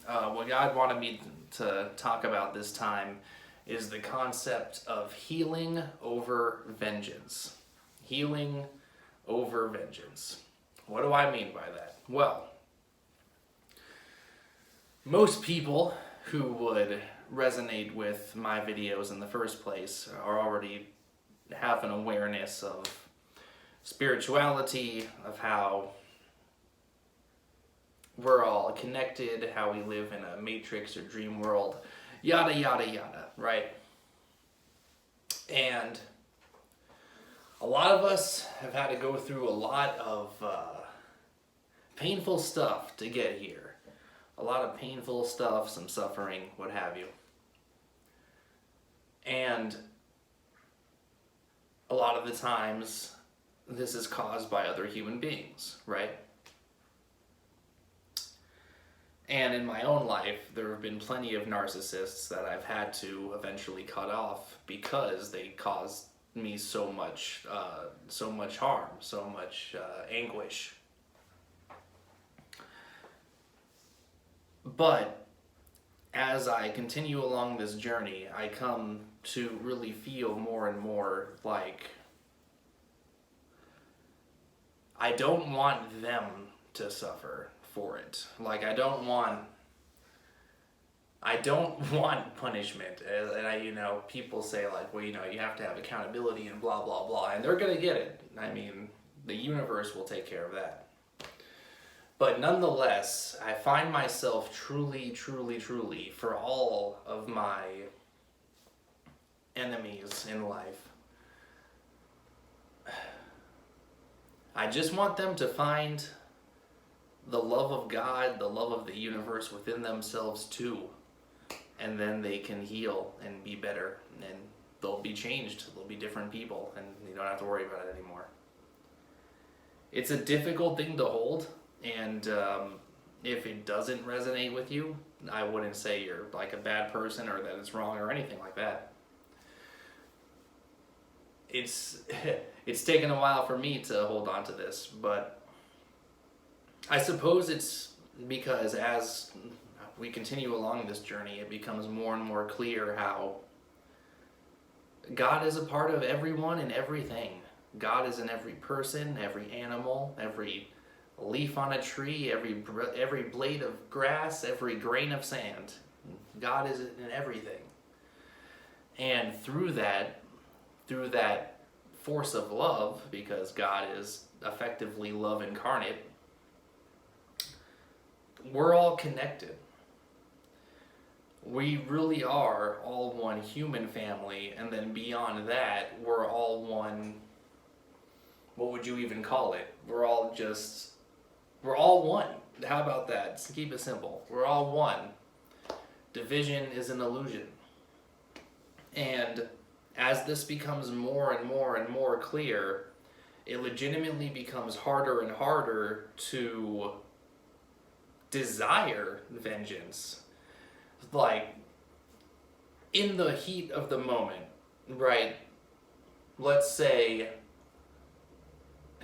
What God wanted me to talk about this time is the concept of healing over vengeance. Healing over vengeance. What do I mean by that? Well, most people who would resonate with my videos in the first place are already have an awareness of spirituality, of how we're all connected, how we live in a matrix or dream world, yada yada yada, right? And a lot of us have had to go through a lot of painful stuff to get here. A lot of painful stuff, some suffering, what have you. And a lot of the times, this is caused by other human beings, right? And in my own life, there have been plenty of narcissists that I've had to eventually cut off because they caused me so much harm, so much anguish. But as I continue along this journey, I come to really feel more and more like I don't want them to suffer for it. Like I don't want punishment. And people say like, well, you have to have accountability and blah blah blah, and they're gonna get it. I mean, the universe will take care of that. But nonetheless, I find myself truly, for all of my enemies in life, I just want them to find the love of God, the love of the universe within themselves too. And then they can heal and be better, and they'll be changed. They'll be different people, and you don't have to worry about it anymore. It's a difficult thing to hold, and if it doesn't resonate with you, I wouldn't say you're like a bad person or that it's wrong or anything like that. It's taken a while for me to hold on to this, but I suppose it's because as we continue along this journey, it becomes more and more clear how God is a part of everyone and everything. God is in every person, every animal, every leaf on a tree, every blade of grass, every grain of sand. God is in everything. And through that force of love, because God is effectively love incarnate, we're all connected. We really are all one human family, and then beyond that, we're all one, what would you even call it? We're all one. How about that? Let's keep it simple. We're all one. Division is an illusion. And as this becomes more and more clear, it legitimately becomes harder and harder to desire vengeance. Like, in the heat of the moment, right? Let's say,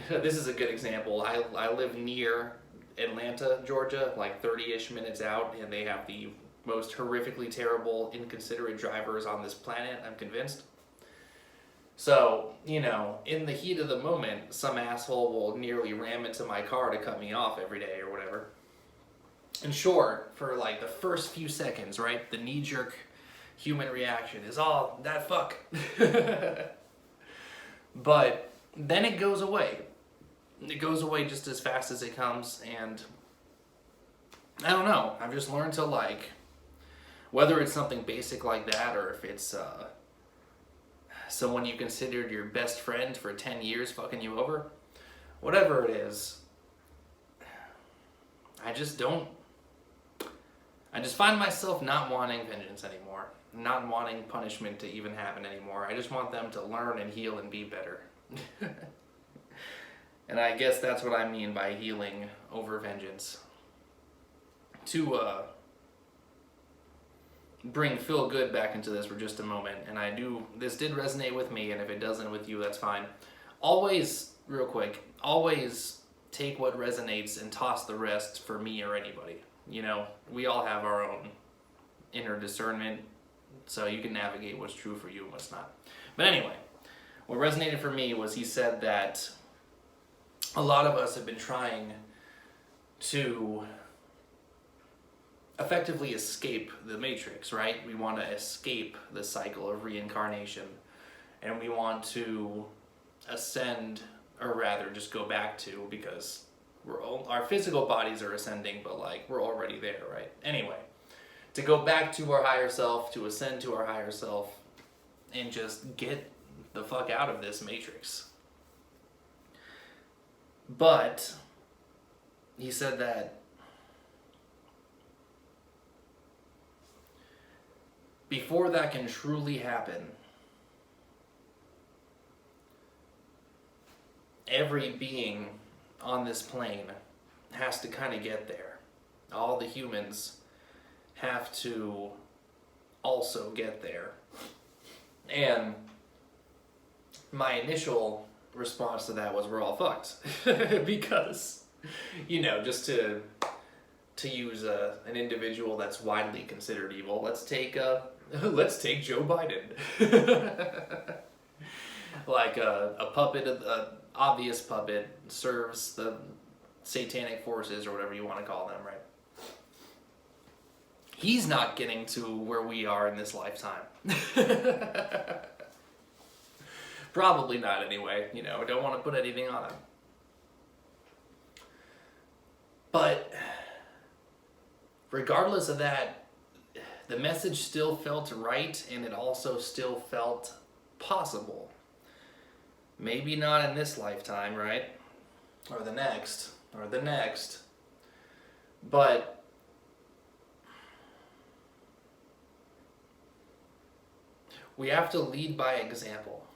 this is a good example. I live near Atlanta, Georgia, like 30-ish minutes out, and they have the most horrifically terrible, inconsiderate drivers on this planet, I'm convinced. So, in the heat of the moment, some asshole will nearly ram into my car to cut me off every day or whatever. And sure, for like the first few seconds, right, the knee-jerk human reaction is, oh, that fuck. But then it goes away. It goes away just as fast as it comes, and I don't know. I've just learned to, like, whether it's something basic like that or if it's someone you considered your best friend for 10 years fucking you over, whatever it is, I just find myself not wanting vengeance anymore, not wanting punishment to even happen anymore. I just want them to learn and heal and be better. And I guess that's what I mean by healing over vengeance. To bring Phil Good back into this for just a moment, and this did resonate with me, and if it doesn't with you, that's fine. Always, real quick, always take what resonates and toss the rest for me or anybody. You know, we all have our own inner discernment, so you can navigate what's true for you and what's not. But anyway, what resonated for me was he said that a lot of us have been trying to effectively escape the matrix, right? We want to escape the cycle of reincarnation, and we want to ascend, or rather just go back to, because our physical bodies are ascending, but like we're already there, right? Anyway, to go back to our higher self, to ascend to our higher self, and just get the fuck out of this matrix. But he said that before that can truly happen, every being on this plane has to kind of get there. All the humans have to also get there. And my initial response to that was, we're all fucked. Because, you know, just to use an individual that's widely considered evil, let's take Joe Biden. Like a puppet, an obvious puppet, serves the satanic forces, or whatever you want to call them, right? He's not getting to where we are in this lifetime. Probably not, anyway. You know, I don't want to put anything on him. But regardless of that, the message still felt right, and it also still felt possible. Maybe not in this lifetime, right? Or the next. But we have to lead by example.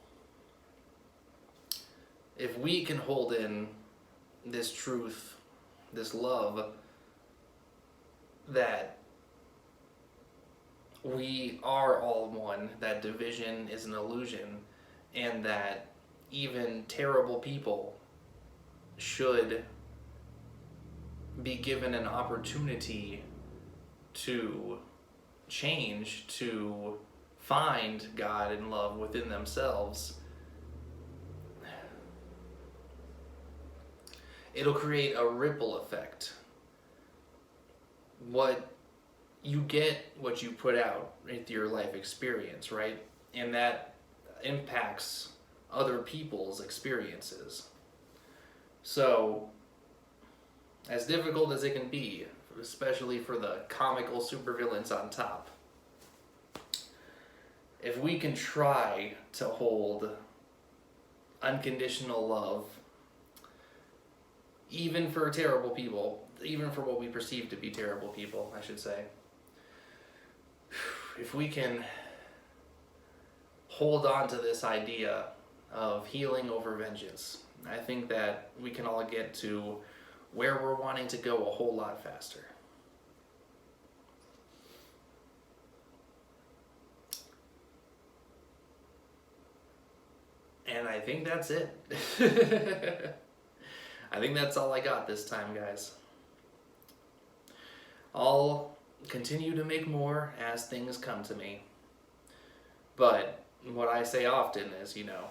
If we can hold in this truth, this love, that we are all one, that division is an illusion, and that even terrible people should be given an opportunity to change, to find God and love within themselves, it'll create a ripple effect. What you get, what you put out into your life experience, right? And that impacts other people's experiences. So, as difficult as it can be, especially for the comical supervillains on top, if we can try to hold unconditional love, even for terrible people, even for what we perceive to be terrible people, I should say, if we can hold on to this idea of healing over vengeance, I think that we can all get to where we're wanting to go a whole lot faster. And I think that's it. I think that's all I got this time, guys. I'll continue to make more as things come to me. But what I say often is, you know,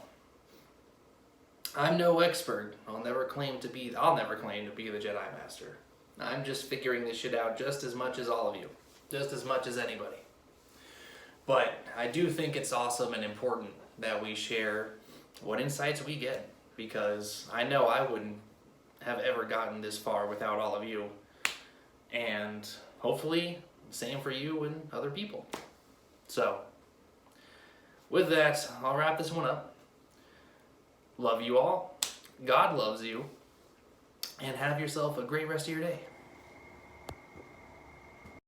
I'm no expert. I'll never claim to be the Jedi Master. I'm just figuring this shit out just as much as all of you. Just as much as anybody. But I do think it's awesome and important that we share what insights we get, because I know I wouldn't have ever gotten this far without all of you. And hopefully, same for you and other people. So, with that, I'll wrap this one up. Love you all. God loves you. And have yourself a great rest of your day.